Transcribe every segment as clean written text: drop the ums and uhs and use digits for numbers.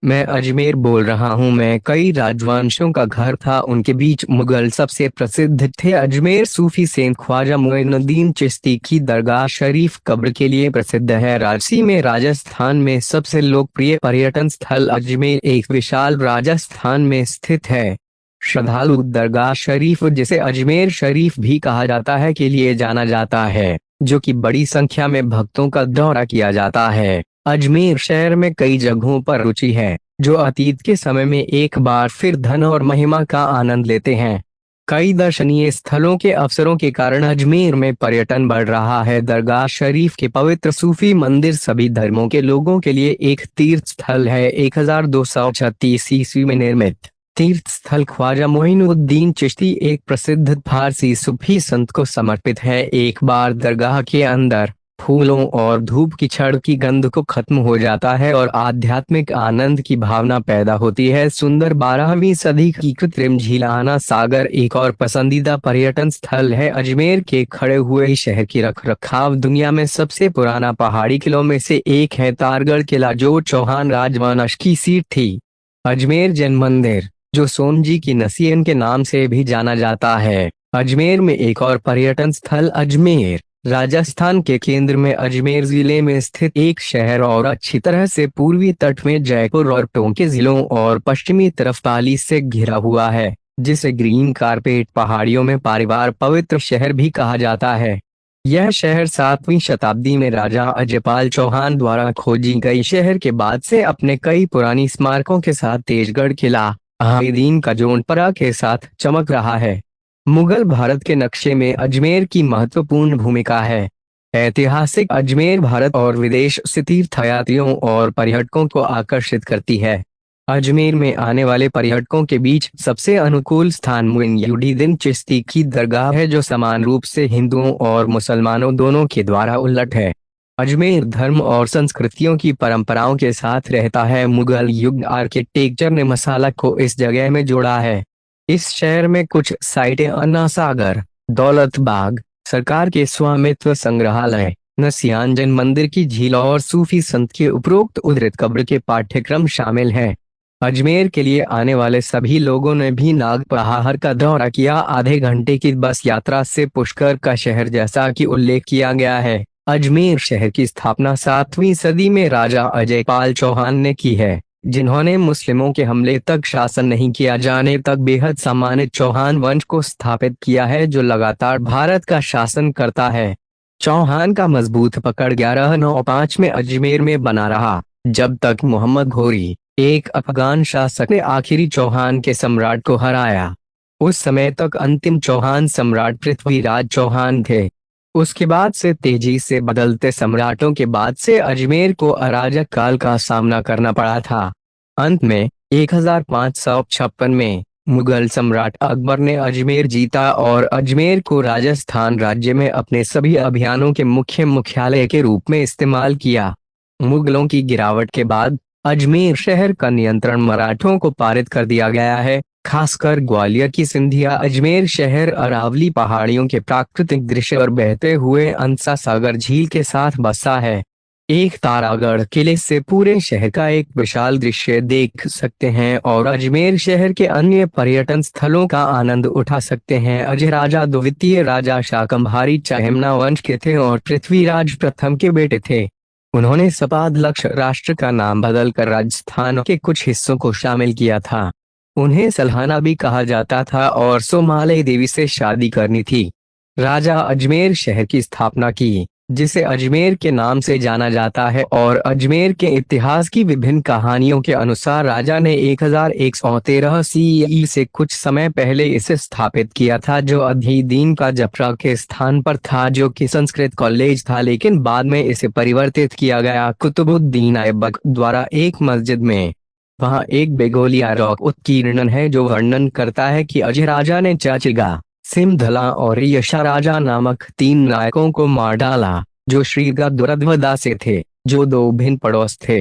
मैं अजमेर बोल रहा हूँ। मैं कई राजवंशों का घर था, उनके बीच मुगल सबसे प्रसिद्ध थे। अजमेर सूफी सेंट ख्वाजा मोइनुद्दीन चिश्ती की दरगाह शरीफ कब्र के लिए प्रसिद्ध है। राजसी में राजस्थान में सबसे लोकप्रिय पर्यटन स्थल अजमेर एक विशाल राजस्थान में स्थित है। श्रद्धालु दरगाह शरीफ, जिसे अजमेर शरीफ भी कहा जाता है, के लिए जाना जाता है, जो कि बड़ी संख्या में भक्तों का दौरा किया जाता है। अजमेर शहर में कई जगहों पर रुचि है, जो अतीत के समय में एक बार फिर धन और महिमा का आनंद लेते हैं। कई दर्शनीय स्थलों के अवसरों के कारण अजमेर में पर्यटन बढ़ रहा है। दरगाह शरीफ के पवित्र सूफी मंदिर सभी धर्मों के लोगों के लिए एक तीर्थ स्थल है। 1236 ईस्वी में निर्मित तीर्थ स्थल ख्वाजा मोइनुद्दीन चिश्ती एक प्रसिद्ध फारसी सूफी संत को समर्पित है। एक बार दरगाह के अंदर फूलों और धूप की छड़ की गंध को खत्म हो जाता है और आध्यात्मिक आनंद की भावना पैदा होती है। सुंदर 12वीं सदी की कृत्रिम झील आना सागर एक और पसंदीदा पर्यटन स्थल है। अजमेर के खड़े हुए शहर की रखरखाव दुनिया में सबसे पुराना पहाड़ी किलों में से एक है। तारगढ़ किला, जो चौहान राजवंश की सीट थी। अजमेर जैन मंदिर, जो सोमजी की नसीहत के नाम से भी जाना जाता है। अजमेर में एक और पर्यटन स्थल अजमेर राजस्थान के केंद्र में अजमेर जिले में स्थित एक शहर और अच्छी तरह से पूर्वी तट में जयपुर और टोंके जिलों और पश्चिमी तरफ पाली से घिरा हुआ है, जिसे ग्रीन कारपेट पहाड़ियों में परिवार पवित्र शहर भी कहा जाता है। यह शहर 7वीं शताब्दी में राजा अजयपाल चौहान द्वारा खोजी गई शहर के बाद से अपने कई पुरानी स्मारकों के साथ तेजगढ़ किला, आहिदीन का जोनपरा के साथ चमक रहा है। मुगल भारत के नक्शे में अजमेर की महत्वपूर्ण भूमिका है। ऐतिहासिक अजमेर भारत और विदेश से तीर्थयात्रियों और पर्यटकों को आकर्षित करती है। अजमेर में आने वाले पर्यटकों के बीच सबसे अनुकूल स्थान मोइनुद्दीन चिश्ती की दरगाह है, जो समान रूप से हिंदुओं और मुसलमानों दोनों के द्वारा उल्लट है। अजमेर धर्म और संस्कृतियों की परंपराओं के साथ रहता है। मुगल युग आर्किटेक्चर ने मसाला को इस जगह में जोड़ा है। इस शहर में कुछ साइटें अन्ना सागर, दौलत बाग, सरकार के स्वामित्व संग्रहालय, नसियान जैन मंदिर की झील और सूफी संत के उपरोक्त उद्धृत कब्र के पाठ्यक्रम शामिल हैं। अजमेर के लिए आने वाले सभी लोगों ने भी नाग पहाड़ का दौरा किया। आधे घंटे की बस यात्रा से पुष्कर का शहर, जैसा कि उल्लेख किया गया है। अजमेर शहर की स्थापना 7वीं सदी में राजा अजयपाल चौहान ने की है, जिन्होंने मुस्लिमों के हमले तक शासन नहीं किया जाने तक बेहद सम्मानित चौहान वंश को स्थापित किया है, जो लगातार भारत का शासन करता है। चौहान का मजबूत पकड़ 1195 में अजमेर में बना रहा, जब तक मोहम्मद घोरी, एक अफगान शासक ने आखिरी चौहान के सम्राट को हराया। उस समय तक अंतिम चौहान सम्राट पृथ्वीराज चौहान थे। उसके बाद से तेजी से बदलते सम्राटों के बाद से अजमेर को अराजक काल का सामना करना पड़ा था। अंत में 1556 में मुगल सम्राट अकबर ने अजमेर जीता और अजमेर को राजस्थान राज्य में अपने सभी अभियानों के मुख्य मुख्यालय के रूप में इस्तेमाल किया। मुगलों की गिरावट के बाद अजमेर शहर का नियंत्रण मराठों को पारित कर दिया गया है, खासकर ग्वालियर की सिंधिया। अजमेर शहर अरावली पहाड़ियों के प्राकृतिक दृश्य और बहते हुए अंसा सागर झील के साथ बसा है। एक तारागढ़ किले से पूरे शहर का एक विशाल दृश्य देख सकते हैं और अजमेर शहर के अन्य पर्यटन स्थलों का आनंद उठा सकते हैं। अजय राजा द्वितीय राजा शाकंभरी चाहेमना वंश के थे और पृथ्वीराज प्रथम के बेटे थे। उन्होंने सपाद राष्ट्र का नाम बदलकर राजस्थान के कुछ हिस्सों को शामिल किया था। उन्हें सल्हाना भी कहा जाता था और सोमाले देवी से शादी करनी थी। राजा अजमेर शहर की स्थापना की, जिसे अजमेर के नाम से जाना जाता है, और अजमेर के इतिहास की विभिन्न कहानियों के अनुसार राजा ने 1113 सीई से कुछ समय पहले इसे स्थापित किया था, जो आहिदीन का जफरा के स्थान पर था, जो कि संस्कृत कॉलेज था, लेकिन बाद में इसे परिवर्तित किया गया कुतुबुद्दीन ऐबक द्वारा एक मस्जिद में। वहाँ एक बेगोलिया रॉक उत्कीर्णन है जो वर्णन करता है कि अजय राजा ने चाचिगा, सिमधला और यशा राजा नामक 3 नायकों को मार डाला, जो श्रीगढ़ से थे, जो 2 भिन्न पड़ोस थे।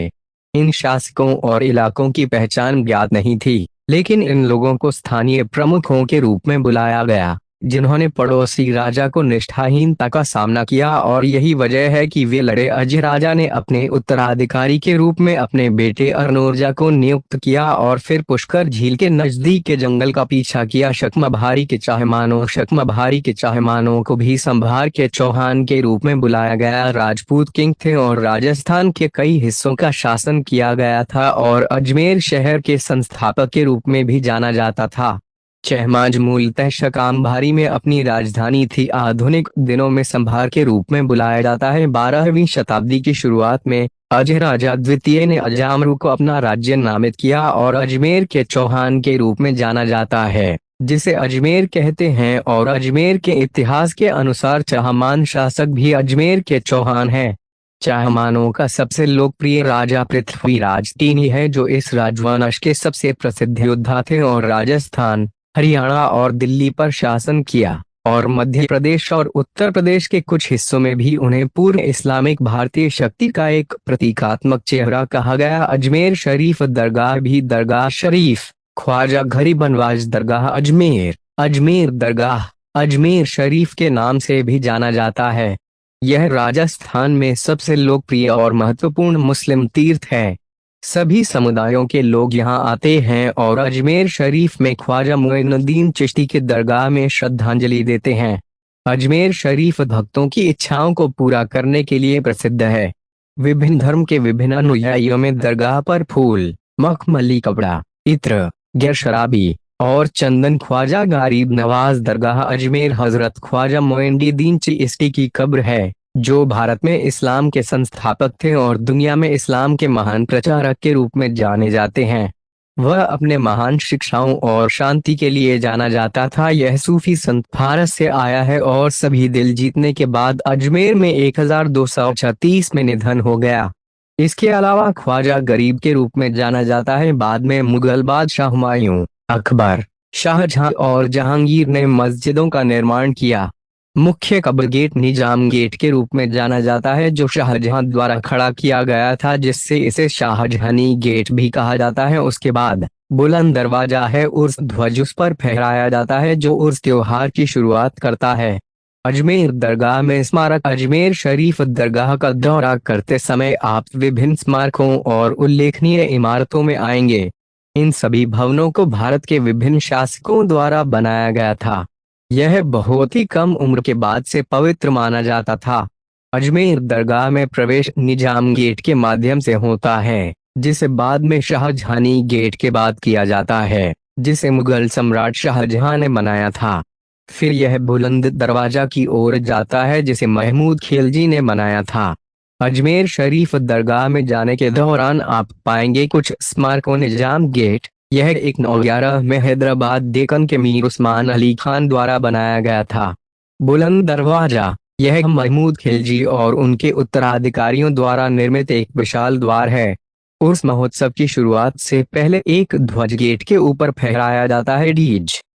इन शासकों और इलाकों की पहचान ज्ञात नहीं थी, लेकिन इन लोगों को स्थानीय प्रमुखों के रूप में बुलाया गया। जिन्होंने पड़ोसी राजा को निष्ठाहीनता का सामना किया, और यही वजह है कि वे लड़े। अजय राजा ने अपने उत्तराधिकारी के रूप में अपने बेटे अर्नोरजा को नियुक्त किया और फिर पुष्कर झील के नजदीक के जंगल का पीछा किया। शकमभारी के चाहमानों को भी संभार के चौहान के रूप में बुलाया गया। राजपूत किंग थे और राजस्थान के कई हिस्सों का शासन किया गया था, और अजमेर शहर के संस्थापक के रूप में भी जाना जाता था। चहमांझ मूलतः शकाम्भरी में अपनी राजधानी थी। आधुनिक दिनों में संभार के रूप में बुलाया जाता है। 12वीं शताब्दी की शुरुआत में अजय राजा द्वितीय ने अजामरू को अपना राज्य नामित किया और अजमेर के चौहान के रूप में जाना जाता है, जिसे अजमेर कहते हैं। और अजमेर के इतिहास के अनुसार चाहमान शासक भी अजमेर के चौहान हैं। चाहमानों का सबसे लोकप्रिय राजा पृथ्वीराज तीनी है, जो इस राजवंश के सबसे प्रसिद्ध योद्धा थे और राजस्थान, हरियाणा और दिल्ली पर शासन किया, और मध्य प्रदेश और उत्तर प्रदेश के कुछ हिस्सों में भी उन्हें पूर्व इस्लामिक भारतीय शक्ति का एक प्रतीकात्मक चेहरा कहा गया। अजमेर शरीफ दरगाह भी दरगाह शरीफ, ख्वाजा गरीब नवाज दरगाह अजमेर, अजमेर दरगाह, अजमेर शरीफ के नाम से भी जाना जाता है। यह राजस्थान में सबसे लोकप्रिय और महत्वपूर्ण मुस्लिम तीर्थ है। सभी समुदायों के लोग यहाँ आते हैं और अजमेर शरीफ में ख्वाजा मुइनुद्दीन चिश्ती की दरगाह में श्रद्धांजलि देते हैं। अजमेर शरीफ भक्तों की इच्छाओं को पूरा करने के लिए प्रसिद्ध है। विभिन्न धर्म के विभिन्न अनुयायियों में दरगाह पर फूल, मखमली कपड़ा, इत्र, गैर शराबी और चंदन ख्वाजा गरीब नवाज दरगाह अजमेर हजरत ख्वाजा मुइनुद्दीन चिश्ती की कब्र है, जो भारत में इस्लाम के संस्थापक थे और दुनिया में इस्लाम के महान प्रचारक के रूप में जाने जाते हैं। वह अपने महान शिक्षाओं और शांति के लिए जाना जाता था। यह सूफी संत फारस से आया है और सभी दिल जीतने के बाद अजमेर में 1236 में निधन हो गया। इसके अलावा ख्वाजा गरीब के रूप में जाना जाता है। बाद में मुगल बादशाह हुमायूं, अकबर, शाहजहां और जहांगीर ने मस्जिदों का निर्माण किया। मुख्य कब्र गेट निजाम गेट के रूप में जाना जाता है, जो शाहजहां द्वारा खड़ा किया गया था, जिससे इसे शाहजहानी गेट भी कहा जाता है। उसके बाद बुलंद दरवाजा है, उर्स ध्वज उस पर फहराया जाता है, जो उर्स त्योहार की शुरुआत करता है। अजमेर दरगाह में स्मारक। अजमेर शरीफ दरगाह का दौरा करते समय आप विभिन्न स्मारकों और उल्लेखनीय इमारतों में आएंगे। इन सभी भवनों को भारत के विभिन्न शासकों द्वारा बनाया गया था। यह बहुत ही कम उम्र के बाद से पवित्र माना जाता था। अजमेर दरगाह में प्रवेश निजाम गेट के माध्यम से होता है, जिसे बाद में शाहजहानी गेट के बाद किया जाता है, जिसे मुगल सम्राट शाहजहां ने बनाया था। फिर यह बुलंद दरवाजा की ओर जाता है, जिसे महमूद खिलजी ने बनाया था। अजमेर शरीफ दरगाह में जाने के दौरान आप पाएंगे कुछ स्मारकों। निजाम गेट, यह 1911 में हैदराबाद डेक्कन के मीर उस्मान अली खान द्वारा बनाया गया था। बुलंद दरवाजा, यह महमूद खिलजी और उनके उत्तराधिकारियों द्वारा निर्मित एक विशाल द्वार है। उर्स महोत्सव की शुरुआत से पहले एक ध्वज गेट के ऊपर फहराया जाता है।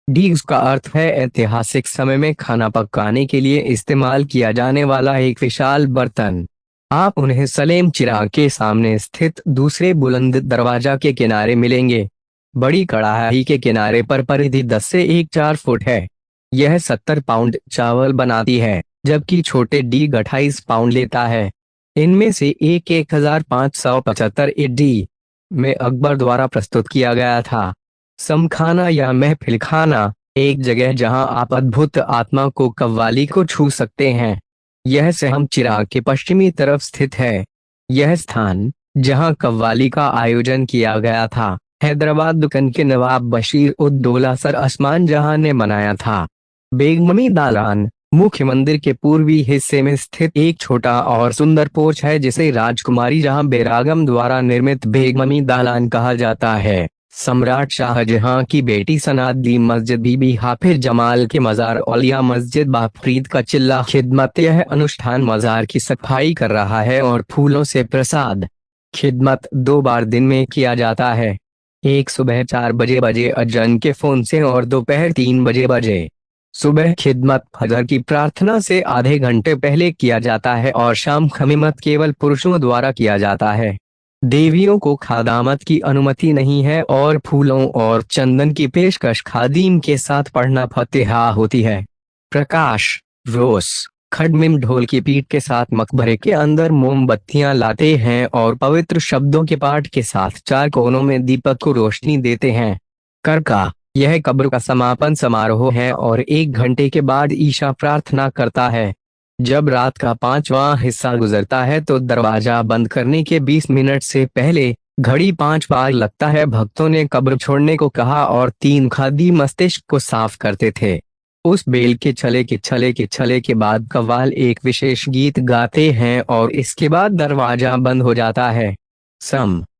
डीज का अर्थ है ऐतिहासिक समय में खाना पकाने के लिए इस्तेमाल किया जाने वाला एक विशाल बर्तन। आप उन्हें सलेम चिराग के सामने स्थित दूसरे बुलंद दरवाजा के किनारे मिलेंगे। बड़ी कड़ाही के किनारे पर परिधि 10 से 4 फुट है। यह 70 पाउंड चावल बनाती है, जबकि छोटे डी 28 पाउंड लेता है। इनमें से एक 1575 एडी में अकबर द्वारा प्रस्तुत किया गया था। समखाना या महफिल खाना, एक जगह जहां आप अद्भुत आत्मा को कव्वाली को छू सकते हैं। यह सहम चिराग के पश्चिमी तरफ स्थित है। यह स्थान, जहां कव्वाली का आयोजन किया गया था, हैदराबाद डेक्कन के नवाब बशीर उद दौला सर अस्मान जहां ने बनाया था। बेगममी दालान, मुख्य मंदिर के पूर्वी हिस्से में स्थित एक छोटा और सुंदर पोर्च है, जिसे राजकुमारी जहां बेरागम द्वारा निर्मित बेगममी दालान कहा जाता है। सम्राट शाहजहां की बेटी सनादी मस्जिद बीबी हाफिज जमाल के मजार औलिया मस्जिद बाफरीद का चिल्ला खिदमत। यह अनुष्ठान मजार की सफाई कर रहा है और फूलों से प्रसाद खिदमत 2 बार दिन में किया जाता है। एक सुबह 4 बजे अजन के फोन से और दोपहर 3 बजे। सुबह खिदमत फजर की प्रार्थना से आधे घंटे पहले किया जाता है और शाम खमीमत केवल पुरुषों द्वारा किया जाता है। देवियों को खादामत की अनुमति नहीं है और फूलों और चंदन की पेशकश खादीम के साथ पढ़ना फतेहा होती है। प्रकाश, रोस, खडमिम ढोल की पीट के साथ मकबरे के अंदर मोमबत्तियां लाते हैं और पवित्र शब्दों के पाठ के साथ चार कोनों में दीपक को रोशनी देते हैं। करका, यह कब्र का समापन समारोह है और 1 घंटे के बाद ईशा प्रार्थना करता है। जब रात का 5वां हिस्सा गुजरता है तो दरवाजा बंद करने के 20 मिनट से पहले घड़ी 5 बार लगता है। भक्तों ने कब्र छोड़ने को कहा और 3 खादी मस्तिष्क को साफ करते थे। उस बेल के छले के बाद कव्वाल एक विशेष गीत गाते हैं और इसके बाद दरवाजा बंद हो जाता है।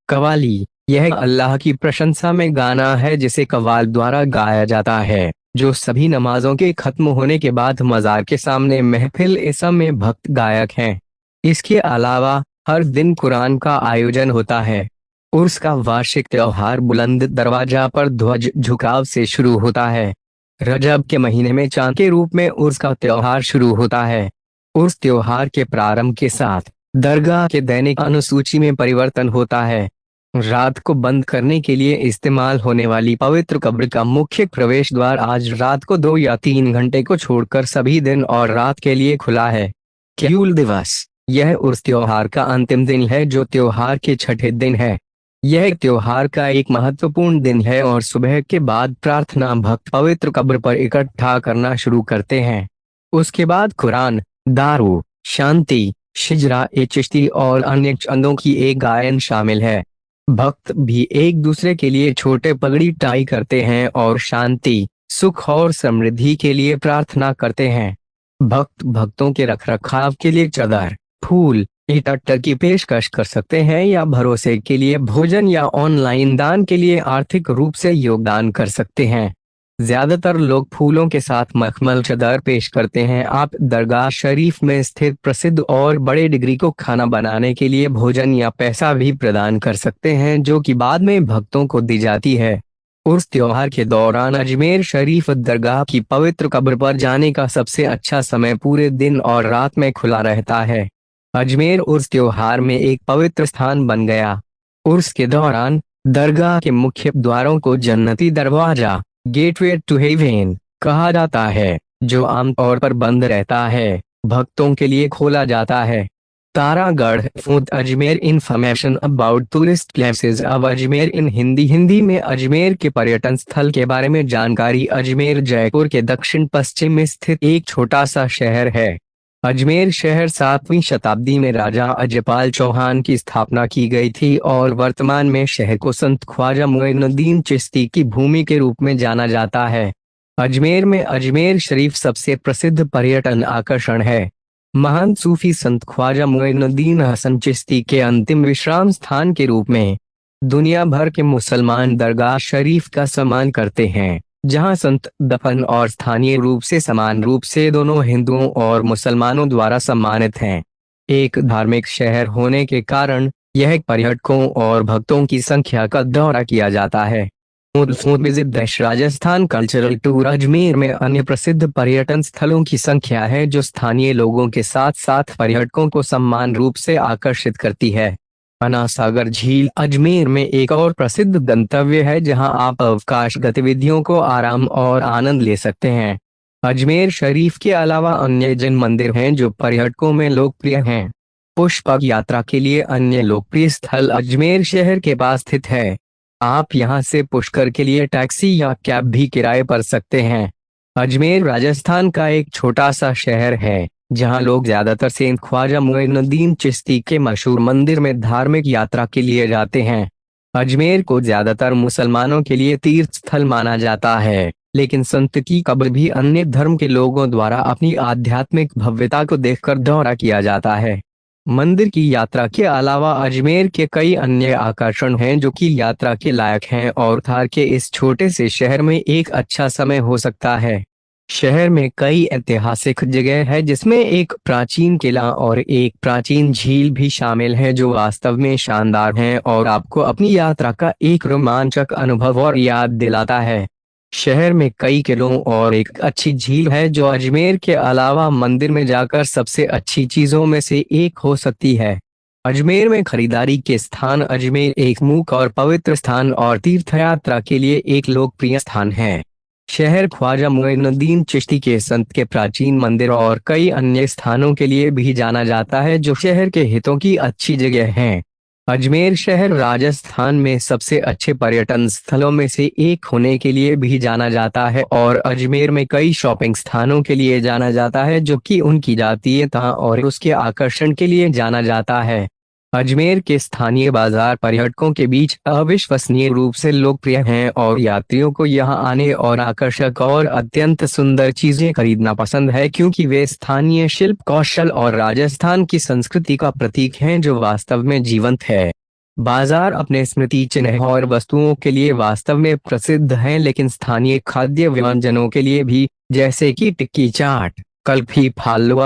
कव्वाली, यह अल्लाह की प्रशंसा में गाना है जिसे कव्वाल द्वारा गाया जाता है, जो सभी नमाजों के खत्म होने के बाद मजार के सामने महफिल इसा में भक्त गायक हैं। इसके अलावा हर दिन कुरान का आयोजन होता है। उर्स का वार्षिक त्योहार बुलंद दरवाजा पर ध्वज झुकाव से शुरू होता है। रजब के महीने में चांद के रूप में उर्स का त्योहार शुरू होता है। उर्स त्योहार के प्रारंभ के साथ दरगाह के दैनिक अनुसूची में परिवर्तन होता है। रात को बंद करने के लिए इस्तेमाल होने वाली पवित्र कब्र का मुख्य प्रवेश द्वार आज रात को 2 या 3 घंटे को छोड़कर सभी दिन और रात के लिए खुला है। क्यूल दिवस, यह उर्स त्योहार का अंतिम दिन है जो त्योहार के छठे दिन है। यह त्योहार का एक महत्वपूर्ण दिन है और सुबह के बाद प्रार्थना भक्त पवित्र कब्र पर इकट्ठा करना शुरू करते हैं। उसके बाद कुरान, दारू, शांति, शिजरा ए चिश्ती और अन्य चंदों की एक गायन शामिल है। भक्त भी एक दूसरे के लिए छोटे पगड़ी टाई करते हैं और शांति, सुख और समृद्धि के लिए प्रार्थना करते हैं। भक्त भक्तों के रखरखाव के लिए चादर, फूल, इतर की पेशकश कर सकते हैं या भरोसे के लिए भोजन या ऑनलाइन दान के लिए आर्थिक रूप से योगदान कर सकते हैं। ज्यादातर लोग फूलों के साथ मखमल चादर पेश करते हैं। आप दरगाह शरीफ में स्थित प्रसिद्ध और बड़े डिग्री को खाना बनाने के लिए भोजन या पैसा भी प्रदान कर सकते हैं जो कि बाद में भक्तों को दी जाती है। उर्स त्योहार के दौरान अजमेर शरीफ दरगाह की पवित्र कब्र पर जाने का सबसे अच्छा समय पूरे दिन और रात में खुला रहता है। अजमेर उर्स त्योहार में एक पवित्र स्थान बन गया। उर्स के दौरान दरगाह के मुख्य द्वारों को जन्नती दरवाजा, गेटवे टू हेवन कहा जाता है, जो आमतौर पर बंद रहता है, भक्तों के लिए खोला जाता है। Taragarh fort Ajmer information about tourist places अब अजमेर इन हिंदी में अजमेर के पर्यटन स्थल के बारे में जानकारी। अजमेर जयपुर के दक्षिण पश्चिम में स्थित एक छोटा सा शहर है। अजमेर शहर 7वीं शताब्दी में राजा अजयपाल चौहान की स्थापना की गई थी और वर्तमान में शहर को संत ख्वाजा मुइनुद्दीन चिश्ती की भूमि के रूप में जाना जाता है। अजमेर में अजमेर शरीफ सबसे प्रसिद्ध पर्यटन आकर्षण है। महान सूफी संत ख्वाजा मुइनुद्दीन हसन चिश्ती के अंतिम विश्राम स्थान के रूप में दुनिया भर के मुसलमान दरगाह शरीफ का सम्मान करते हैं, जहां संत दफन और स्थानीय रूप से समान रूप से दोनों हिंदुओं और मुसलमानों द्वारा सम्मानित हैं। एक धार्मिक शहर होने के कारण यह पर्यटकों और भक्तों की संख्या का दौरा किया जाता है। विजिट देश राजस्थान कल्चरल टूर अजमेर में अन्य प्रसिद्ध पर्यटन स्थलों की संख्या है जो स्थानीय लोगों के साथ साथ पर्यटकों को समान रूप से आकर्षित करती है। अनासागर झील अजमेर में एक और प्रसिद्ध गंतव्य है जहां आप अवकाश गतिविधियों को आराम और आनंद ले सकते हैं। अजमेर शरीफ के अलावा अन्य जिन मंदिर हैं जो पर्यटकों में लोकप्रिय हैं। पुष्पक यात्रा के लिए अन्य लोकप्रिय स्थल अजमेर शहर के पास स्थित है। आप यहां से पुष्कर के लिए टैक्सी या कैब भी किराए पर सकते हैं। अजमेर राजस्थान का एक छोटा सा शहर है जहां लोग ज्यादातर सेंट ख्वाजा मुइनुद्दीन चिश्ती के मशहूर मंदिर में धार्मिक यात्रा के लिए जाते हैं। अजमेर को ज्यादातर मुसलमानों के लिए तीर्थ स्थल माना जाता है, लेकिन संत की कब्र भी अन्य धर्म के लोगों द्वारा अपनी आध्यात्मिक भव्यता को देखकर दौरा किया जाता है। मंदिर की यात्रा के अलावा अजमेर के कई अन्य आकर्षण हैं जो कि यात्रा के लायक हैं और थार के इस छोटे से शहर में एक अच्छा समय हो सकता है। शहर में कई ऐतिहासिक जगह है जिसमें एक प्राचीन किला और एक प्राचीन झील भी शामिल है जो वास्तव में शानदार हैं और आपको अपनी यात्रा का एक रोमांचक अनुभव और याद दिलाता है। शहर में कई किलों और एक अच्छी झील है जो अजमेर के अलावा मंदिर में जाकर सबसे अच्छी चीजों में से एक हो सकती है। अजमेर में खरीदारी के स्थान अजमेर एक मूक और पवित्र स्थान और तीर्थयात्रा के लिए एक लोकप्रिय स्थान है। शहर ख्वाजा मुइनुद्दीन चिश्ती के संत के प्राचीन मंदिर और कई अन्य स्थानों के लिए भी जाना जाता है जो शहर के हितों की अच्छी जगह हैं। अजमेर शहर राजस्थान में सबसे अच्छे पर्यटन स्थलों में से एक होने के लिए भी जाना जाता है और अजमेर में कई शॉपिंग स्थानों के लिए जाना जाता है जो कि उनकी जातीयता और उसके आकर्षण के लिए जाना जाता है। अजमेर के स्थानीय बाजार पर्यटकों के बीच अविश्वसनीय रूप से लोकप्रिय हैं और यात्रियों को यहां आने और आकर्षक और अत्यंत सुंदर चीजें खरीदना पसंद है क्योंकि वे स्थानीय शिल्प कौशल और राजस्थान की संस्कृति का प्रतीक हैं जो वास्तव में जीवंत है। बाजार अपने स्मृति चिन्ह और वस्तुओं के लिए वास्तव में प्रसिद्ध हैं लेकिन स्थानीय खाद्य व्यंजनों के लिए भी, जैसे कि टिक्की चाट, कुल्फी, हलवा